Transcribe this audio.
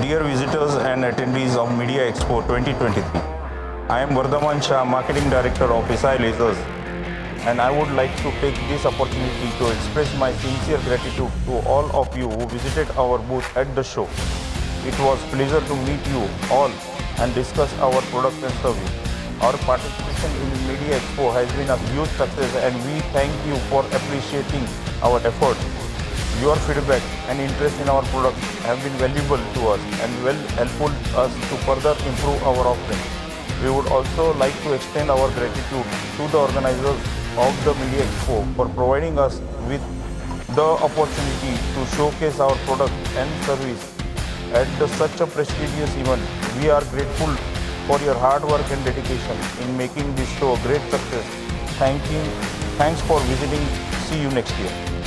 Dear visitors and attendees of Media Expo 2023, I am Vardhaman Shah, Marketing Director of Silasers, and I would like to take this opportunity to express my sincere gratitude to all of you who visited our booth at the show. It was a pleasure to meet you all and discuss our products and service. Our participation in Media Expo has been a huge success, and we thank you for appreciating our efforts. Your feedback and interest in our products have been valuable to us and will help us to further improve our offering. We would also like to extend our gratitude to the organizers of the Media Expo for providing us with the opportunity to showcase our products and service at such a prestigious event. We are grateful for your hard work and dedication in making this show a great success. Thanks for visiting. See you next year.